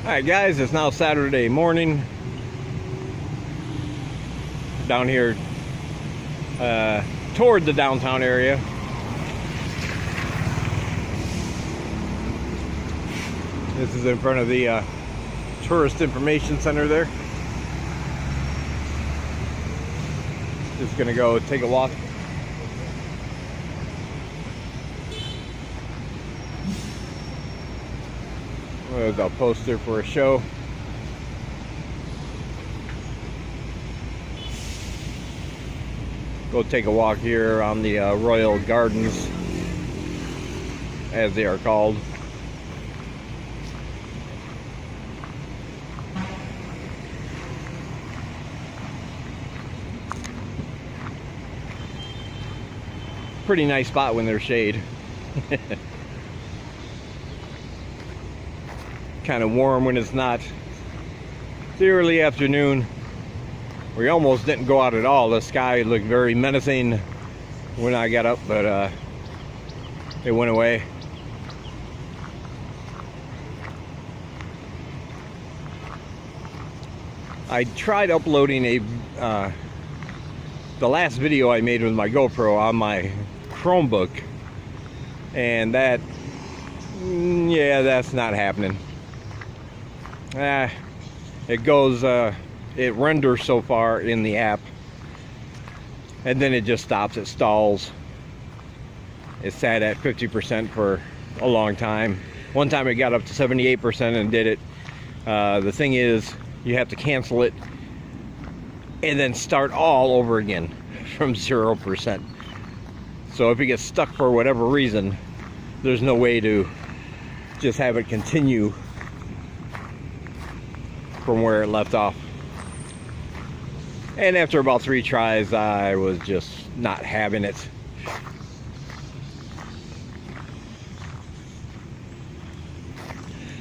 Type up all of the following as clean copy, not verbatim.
Alright guys, it's now Saturday morning down here toward the downtown area. This is in front of the Tourist Information Center there. Just gonna go take a walk. There's a poster for a show. Go take a walk here on the Royal Gardens, as they are called. Pretty nice spot when there's shade. Kind of warm when it's not. The early afternoon, we almost didn't go out at all. The sky looked very menacing when I got up, but it went away. I tried uploading the last video I made with my GoPro on my Chromebook, and that, yeah, that's not happening. It goes, it renders so far in the app, and then it just stops, it stalls. It sat at 50% for a long time. One time it got up to 78% and did it. The thing is, you have to cancel it and then start all over again from 0%. So if it gets stuck for whatever reason, there's no way to just have it continue from where it left off. And after about 3 tries, I was just not having it.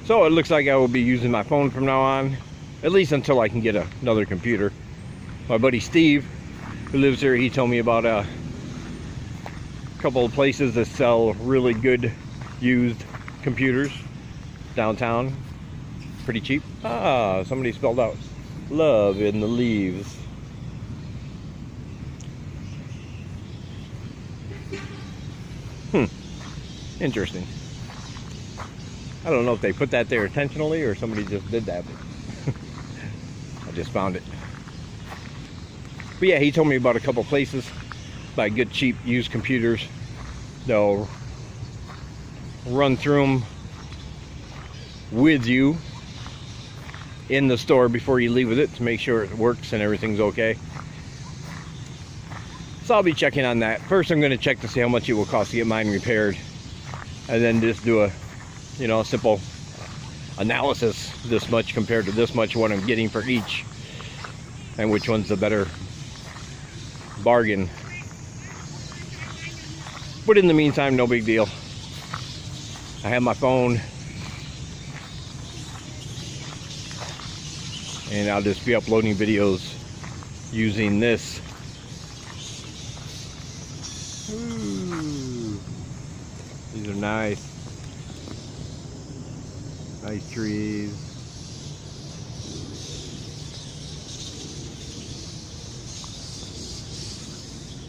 So it looks like I will be using my phone from now on, at least until I can get another computer. My buddy Steve, who lives here, he told me about a couple of places that sell really good used computers downtown. Pretty cheap. Ah, somebody spelled out love in the leaves. Interesting. I don't know if they put that there intentionally or somebody just did that, but I just found it. But yeah, he told me about a couple places buy good cheap used computers. They'll run through them with you in the store before you leave with it to make sure it works and everything's okay. So I'll be checking on that. First I'm going to check to see how much it will cost to get mine repaired, and then just do a, you know, a simple analysis. This much compared to this much, what I'm getting for each, and which one's the better bargain. But in the meantime, no big deal. I have my phone, and I'll just be uploading videos using this. Ooh, these are nice. Nice trees.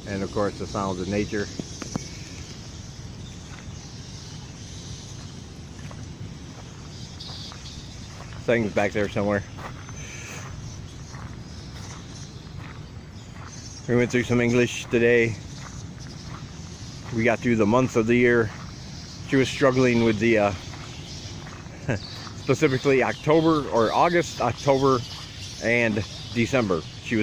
And of course the sounds of nature. Things back there somewhere. We went through some English today. We got through the month of the year. She was struggling with the specifically October or August, October, and December. She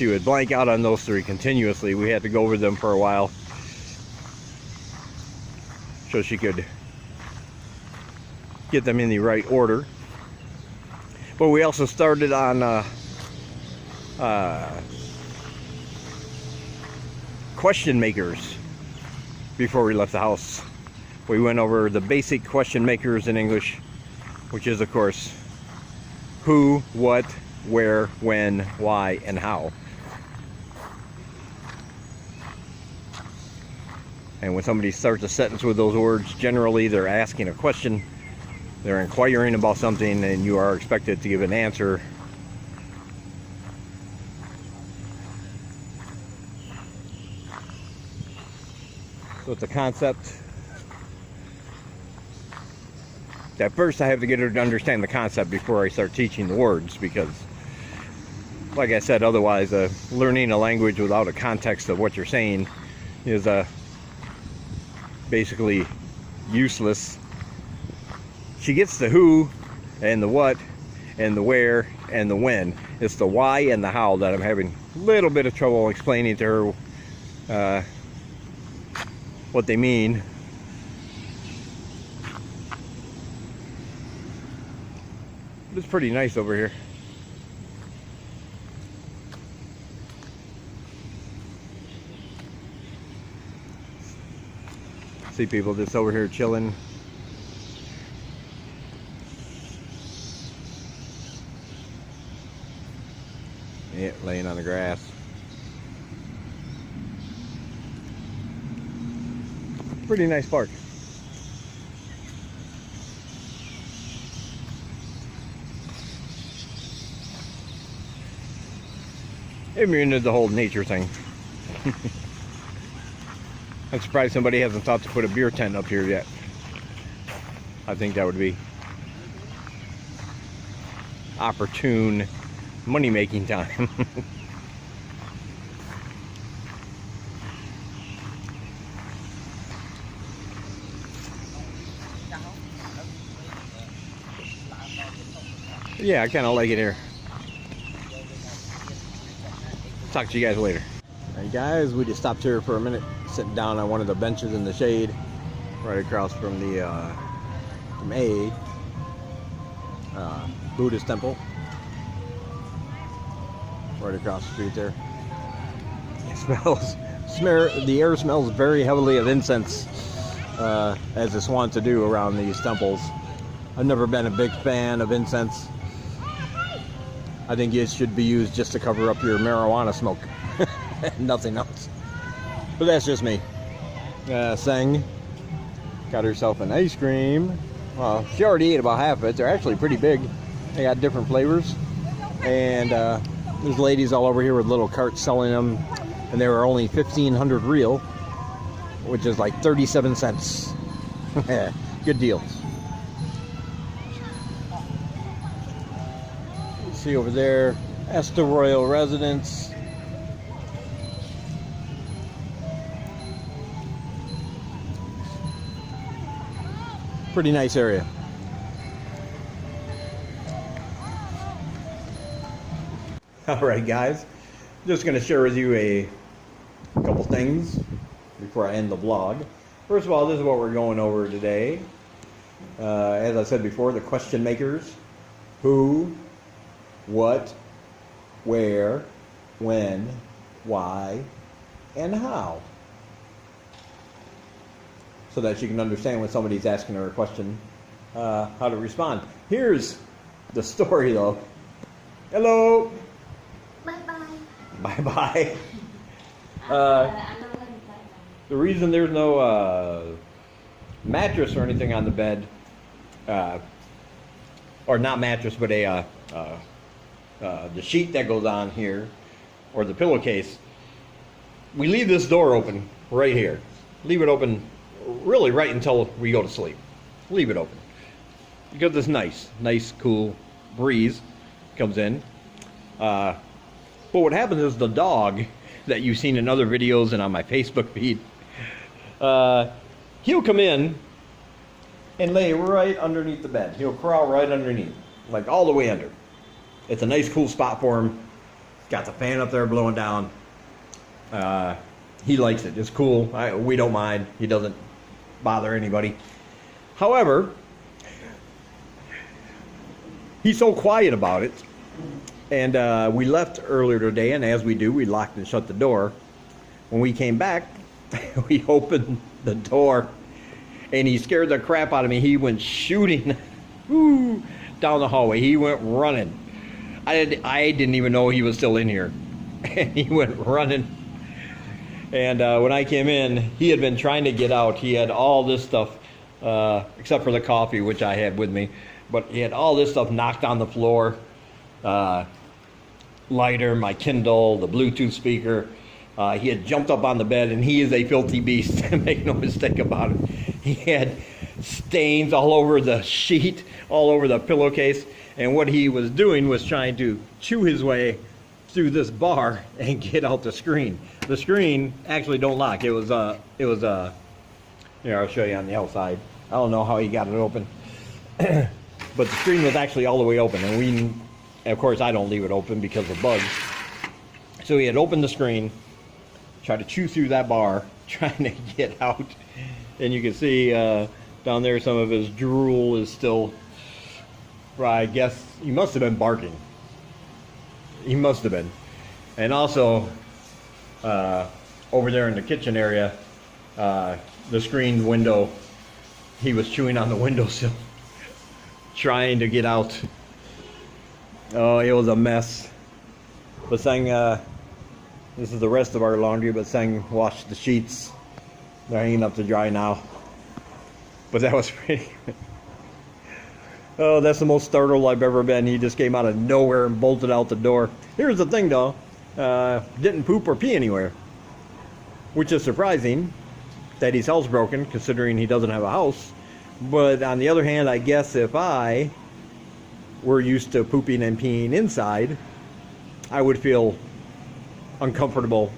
would blank out on those 3 continuously. We had to go over them for a while so she could get them in the right order. But we also started on question makers before we left the house. We went over the basic question makers in English, which is of course who, what, where, when, why, and how. And when somebody starts a sentence with those words, generally they're asking a question they're inquiring about something and you are expected to give an answer. So it's a concept. At first I have to get her to understand the concept before I start teaching the words, because like I said, otherwise learning a language without a context of what you're saying is basically useless. She gets the who and the what and the where and the when. It's the why and the how that I'm having a little bit of trouble explaining to her what they mean. It's pretty nice over here. See people just over here chilling. Yeah, laying on the grass. Pretty nice park. If you're into the whole nature thing. I'm surprised somebody hasn't thought to put a beer tent up here yet. I think that would be opportune money-making time. Yeah, I kind of like it here. Talk to you guys later. Alright guys, we just stopped here for a minute, sitting down on one of the benches in the shade, right across from the from a Buddhist temple. Right across the street there. The air smells very heavily of incense, as it's wont to do around these temples. I've never been a big fan of incense. I think it should be used just to cover up your marijuana smoke. Nothing else. But that's just me. Seng got herself an ice cream. Well, she already ate about half of it. They're actually pretty big. They got different flavors. And there's ladies all over here with little carts selling them. And they were only 1,500 real, which is like 37 cents. Good deals. See over there, Esther Royal Residence. Pretty nice area. Alright guys, just going to share with you a couple things before I end the vlog. First of all, this is what we're going over today. As I said before, the question makers. Who, what, where, when, why, and how. So that you can understand when somebody's asking her a question, how to respond. Here's the story though. Hello. Bye-bye. Bye-bye. The reason there's no mattress or anything on the bed, or not mattress, but the sheet that goes on here, or the pillowcase, we leave this door open right here. Leave it open really right until we go to sleep. Leave it open. Because it's nice cool breeze comes in. But what happens is the dog that you've seen in other videos and on my Facebook feed, he'll come in and lay right underneath the bed. He'll crawl right underneath, like all the way under. It's a nice cool spot for him. Got the fan up there blowing down. He likes it. It's cool. We don't mind. He doesn't bother anybody. However, he's so quiet about it. And we left earlier today, and as we do, we locked and shut the door. When we came back, we opened the door, and he scared the crap out of me. He went shooting down the hallway. He went running. I didn't even know he was still in here. And he went running. And when I came in, he had been trying to get out. He had all this stuff except for the coffee, which I had with me. But he had all this stuff knocked on the floor. Lighter, my Kindle, the Bluetooth speaker. He had jumped up on the bed, and he is a filthy beast, make no mistake about it. He had stains all over the sheet, all over the pillowcase, and what he was doing was trying to chew his way through this bar and get out the screen. The screen actually don't lock. It was here, I'll show you on the outside. I don't know how he got it open. But the screen was actually all the way open, and of course I don't leave it open because of bugs. So he had opened the screen, tried to chew through that bar, trying to get out. And you can see down there some of his drool is still, I guess he must have been barking. He must have been. And also over there in the kitchen area, the screen window, he was chewing on the windowsill, trying to get out. Oh, it was a mess. But saying, this is the rest of our laundry, but saying washed the sheets. They're hanging up to dry now. But that was pretty. Oh, that's the most startled I've ever been. He just came out of nowhere and bolted out the door. Here's the thing though, didn't poop or pee anywhere, which is surprising that he's housebroken considering he doesn't have a house. But on the other hand, I guess if I were used to pooping and peeing inside, I would feel uncomfortable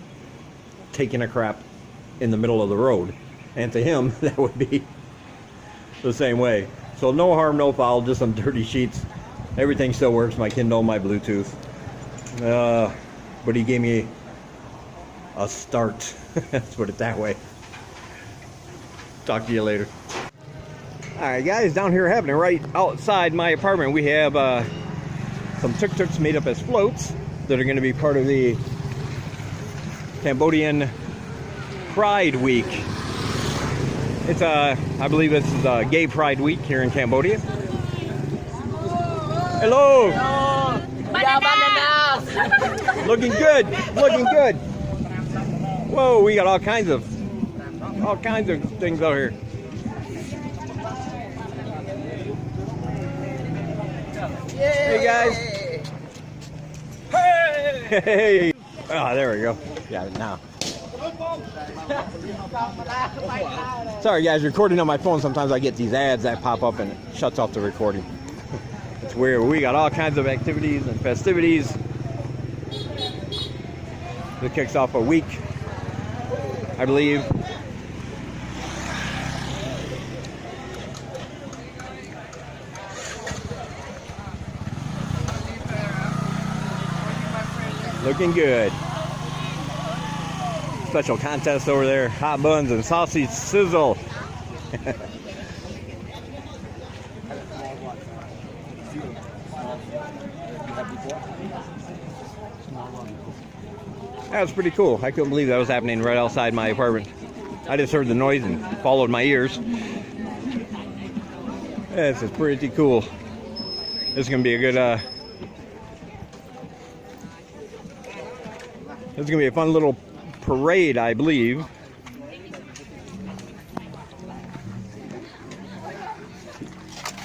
taking a crap in the middle of the road, and to him that would be the same way. So no harm, no foul, just some dirty sheets. Everything still works, my Kindle, my Bluetooth, but he gave me a start. Let's put it that way. Talk to you later. Alright guys, down here happening right outside my apartment, we have some tuk-tuks made up as floats that are going to be part of the Cambodian Pride Week. It's I believe this is a Gay Pride Week here in Cambodia. Hello. Hello. Looking good. Looking good. Whoa, we got all kinds of things out here. Hey guys. Hey. Hey. Oh, there we go. Got it now. Sorry guys, recording on my phone, sometimes I get these ads that pop up and it shuts off the recording. It's weird. We got all kinds of activities and festivities. It kicks off a week, I believe. Looking good. Special contest over there, hot buns and sausage sizzle. That was pretty cool. I couldn't believe that was happening right outside my apartment. I just heard the noise and followed my ears. This is pretty cool. This is gonna be a good this is gonna be a fun little parade, I believe.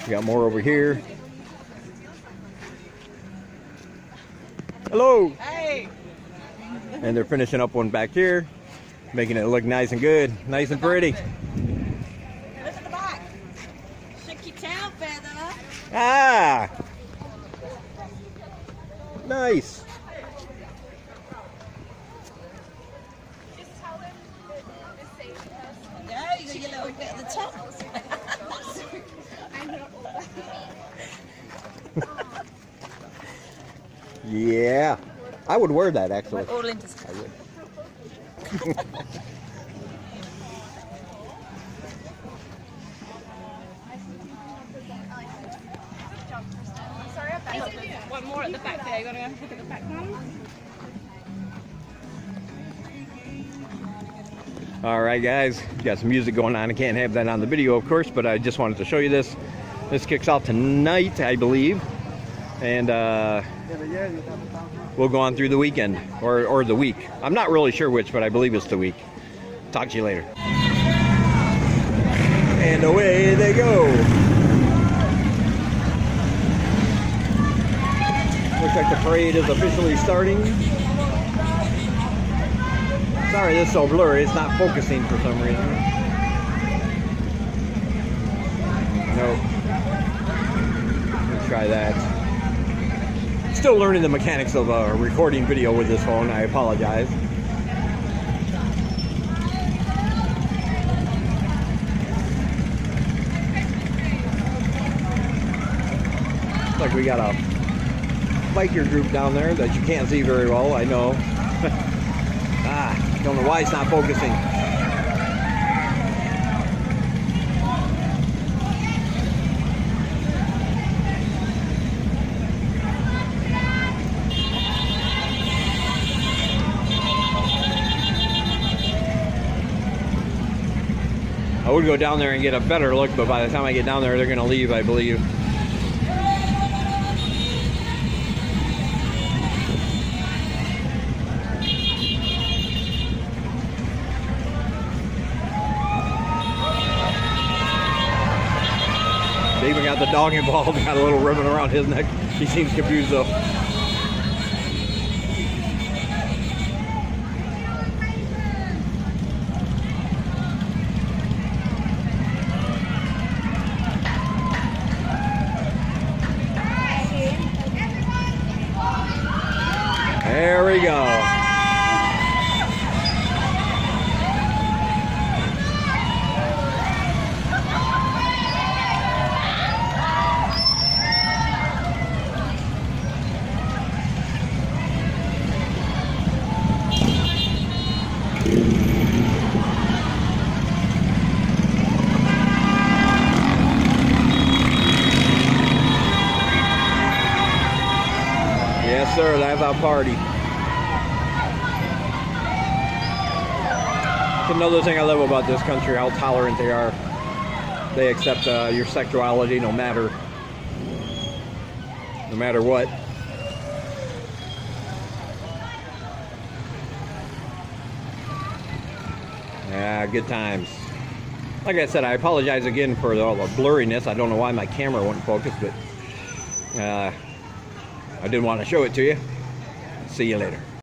We got more over here. Hello. Hey. And they're finishing up one back here, making it look nice and good, nice and pretty. Look at the back. Shook your tail feather. Ah. Nice. Yeah, you got your little bit at the top. Yeah, I would wear that actually. We're all into I would. One more at the back there. You gotta go look at the back one. All right, guys, got some music going on. I can't have that on the video, of course, but I just wanted to show you this. This kicks off tonight, I believe, and we'll go on through the weekend or the week. I'm not really sure which, but I believe it's the week. Talk to you later. And away they go. Looks like the parade is officially starting. Sorry, this is so blurry. It's not focusing for some reason. Nope. Let's try that. Still learning the mechanics of recording video with this phone. I apologize. Looks like we got a biker group down there that you can't see very well, I know. Don't know why it's not focusing. I would go down there and get a better look, but by the time I get down there, they're going to leave, I believe. They even got the dog involved, got a little ribbon around his neck. He seems confused though. There we go. Yes, sir, that's our party. It's another thing I love about this country, how tolerant they are. They accept your sexuality no matter what. Yeah, good times. Like I said, I apologize again for all the blurriness. I don't know why my camera wouldn't focus, but I didn't want to show it to you. See you later.